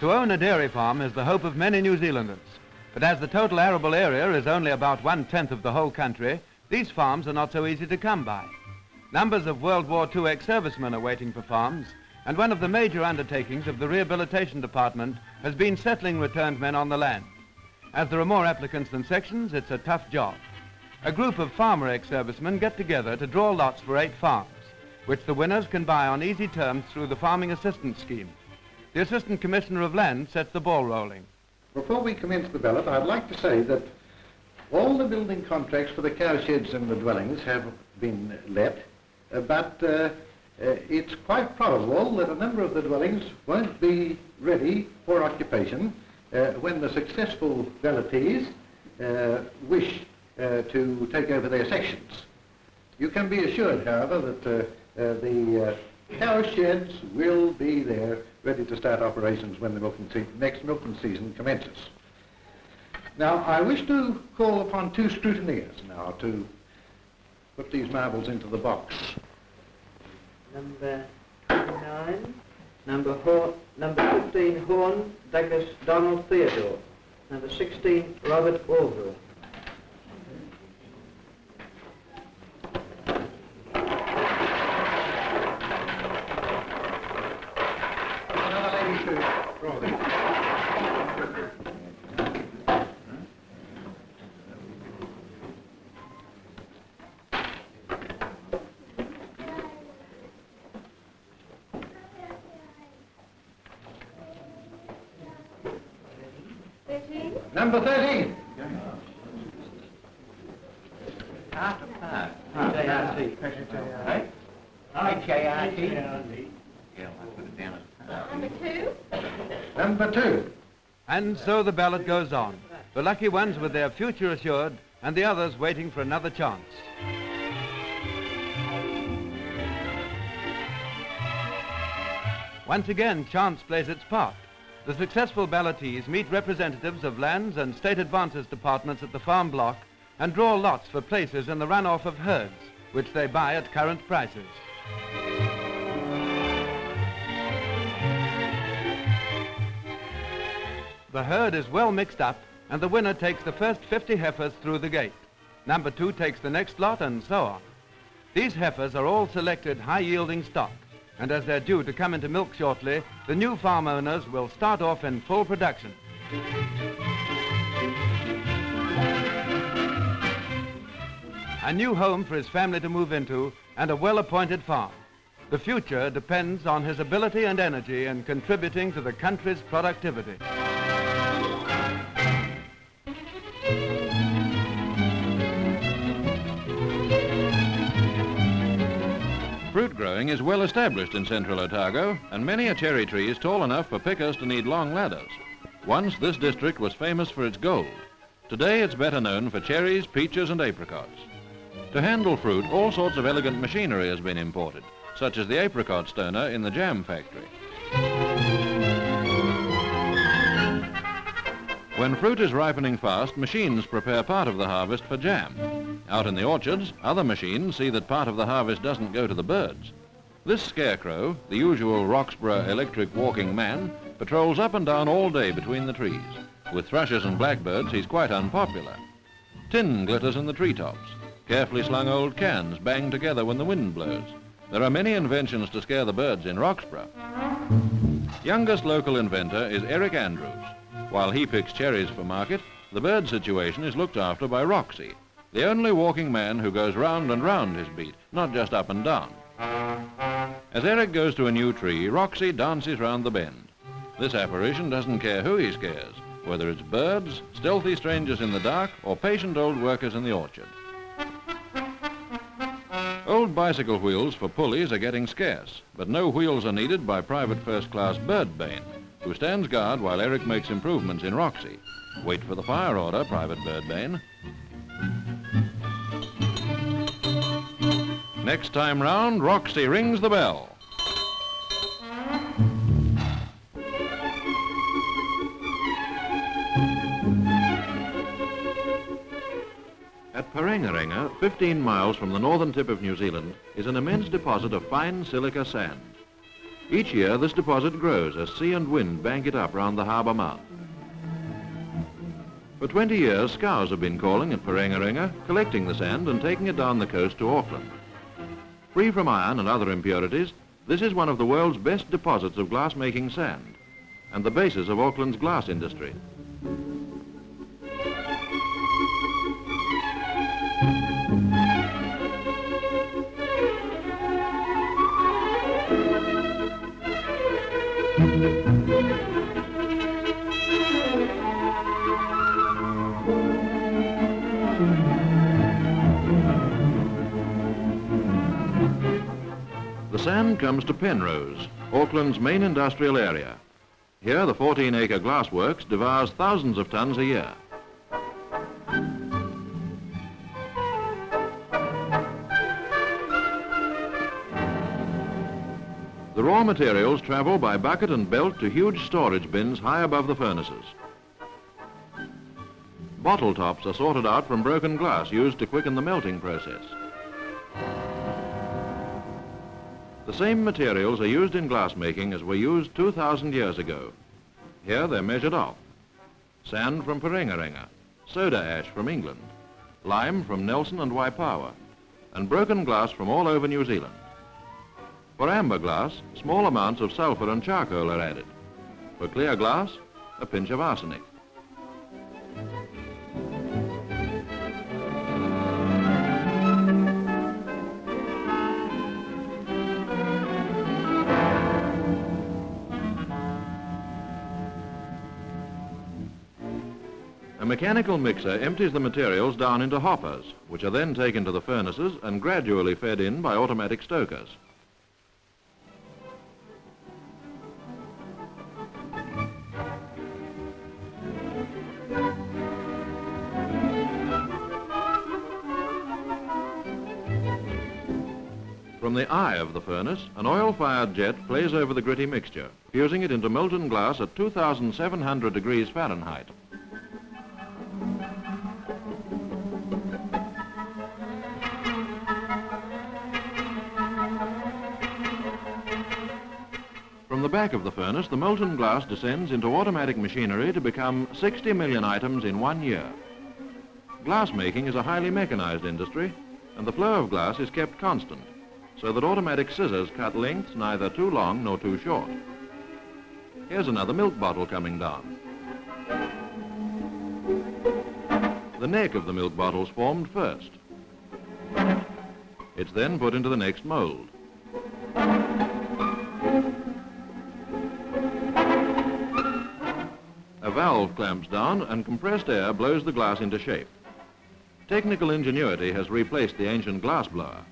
To own a dairy farm is the hope of many New Zealanders. But as the total arable area is only about 1/10 of the whole country, these farms are not so easy to come by. Numbers of World War II ex-servicemen are waiting for farms, and one of the major undertakings of the Rehabilitation Department has been settling returned men on the land. As there are more applicants than sections, it's a tough job. A group of farmer ex-servicemen get together to draw lots for 8 farms, which the winners can buy on easy terms through the Farming Assistance Scheme. The Assistant Commissioner of Land sets the ball rolling. Before we commence the ballot, I'd like to say that all the building contracts for the cow sheds and the dwellings have been let, but it's quite probable that a number of the dwellings won't be ready for occupation when the successful ballotees wish to take over their sections. You can be assured, however, that the cow sheds will be there ready to start operations when the next milking season commences. Now, I wish to call upon 2 scrutineers now to put these marbles into the box. Number 9, number 15, Horn, Douglas Donald Theodore. Number 16, Robert Orville. Number 13. After part. H-A-R-T. H-A-R-T. Yeah, I put it down as Number 2. Number 2. And so the ballot goes on, the lucky ones with their future assured and the others waiting for another chance. Once again, chance plays its part. The successful ballotees meet representatives of lands and state advances departments at the farm block and draw lots for places in the runoff of herds, which they buy at current prices. The herd is well mixed up, and the winner takes the first 50 heifers through the gate. Number 2 takes the next lot, and so on. These heifers are all selected high-yielding stock, and as they're due to come into milk shortly, the new farm owners will start off in full production. A new home for his family to move into and a well-appointed farm. The future depends on his ability and energy in contributing to the country's productivity. Fruit growing is well established in Central Otago, and many a cherry tree is tall enough for pickers to need long ladders. Once this district was famous for its gold. Today it's better known for cherries, peaches and apricots. To handle fruit, all sorts of elegant machinery has been imported, such as the apricot stoner in the jam factory. When fruit is ripening fast, machines prepare part of the harvest for jam. Out in the orchards, other machines see that part of the harvest doesn't go to the birds. This scarecrow, the usual Roxburgh electric walking man, patrols up and down all day between the trees. With thrushes and blackbirds, he's quite unpopular. Tin glitters in the treetops. Carefully slung old cans bang together when the wind blows. There are many inventions to scare the birds in Roxburgh. Youngest local inventor is Eric Andrews. While he picks cherries for market, the bird situation is looked after by Roxy, the only walking man who goes round and round his beat, not just up and down. As Eric goes to a new tree, Roxy dances round the bend. This apparition doesn't care who he scares, whether it's birds, stealthy strangers in the dark, or patient old workers in the orchard. Old bicycle wheels for pulleys are getting scarce, but no wheels are needed by Private First Class Birdbane, who stands guard while Eric makes improvements in Roxy. Wait for the fire order, Private Birdbane. Next time round, Roxy rings the bell. At Parangarenga, 15 miles from the northern tip of New Zealand, is an immense deposit of fine silica sand. Each year this deposit grows as sea and wind bank it up round the harbour mouth. For 20 years, scows have been calling at Parenga, collecting the sand and taking it down the coast to Auckland. Free from iron and other impurities, this is one of the world's best deposits of glass-making sand and the basis of Auckland's glass industry. The sand comes to Penrose, Auckland's main industrial area. Here the 14-acre glassworks devours thousands of tons a year. The raw materials travel by bucket and belt to huge storage bins high above the furnaces. Bottle tops are sorted out from broken glass used to quicken the melting process. The same materials are used in glassmaking as were used 2,000 years ago. Here they're measured off. Sand from Parenga, soda ash from England, lime from Nelson and Waipawa, and broken glass from all over New Zealand. For amber glass, small amounts of sulphur and charcoal are added. For clear glass, a pinch of arsenic. A mechanical mixer empties the materials down into hoppers, which are then taken to the furnaces and gradually fed in by automatic stokers. From the eye of the furnace, an oil-fired jet plays over the gritty mixture, fusing it into molten glass at 2,700 degrees Fahrenheit. From the back of the furnace, the molten glass descends into automatic machinery to become 60 million items in 1 year. Glass making is a highly mechanized industry, and the flow of glass is kept constant, so that automatic scissors cut lengths neither too long nor too short. Here's another milk bottle coming down. The neck of the milk bottle's formed first. It's then put into the next mold. A valve clamps down and compressed air blows the glass into shape. Technical ingenuity has replaced the ancient glass blower.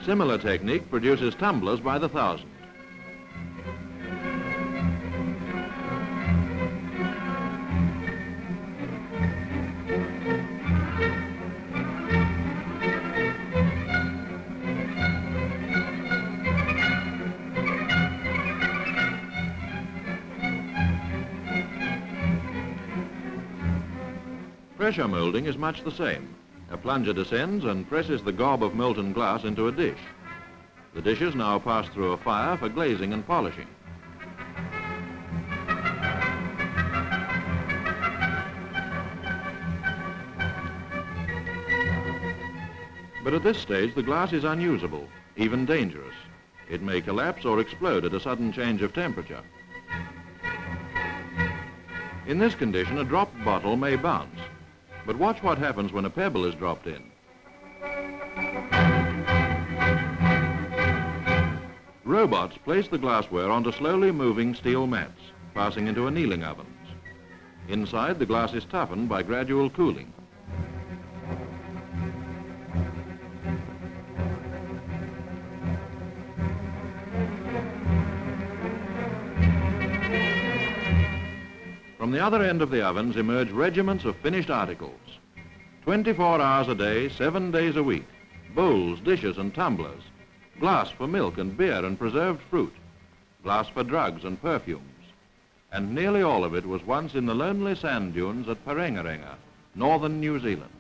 Similar technique produces tumblers by the thousand. Pressure molding is much the same. A plunger descends and presses the gob of molten glass into a dish. The dishes now pass through a fire for glazing and polishing. But at this stage, the glass is unusable, even dangerous. It may collapse or explode at a sudden change of temperature. In this condition, a dropped bottle may bounce. But watch what happens when a pebble is dropped in. Robots place the glassware onto slowly moving steel mats, passing into annealing ovens. Inside, the glass is toughened by gradual cooling. From the other end of the ovens emerge regiments of finished articles. 24 hours a day, 7 days a week. Bowls, dishes and tumblers. glass for milk and beer and preserved fruit, glass for drugs and perfumes. And nearly all of it was once in the lonely sand dunes at Parengarenga, northern New Zealand.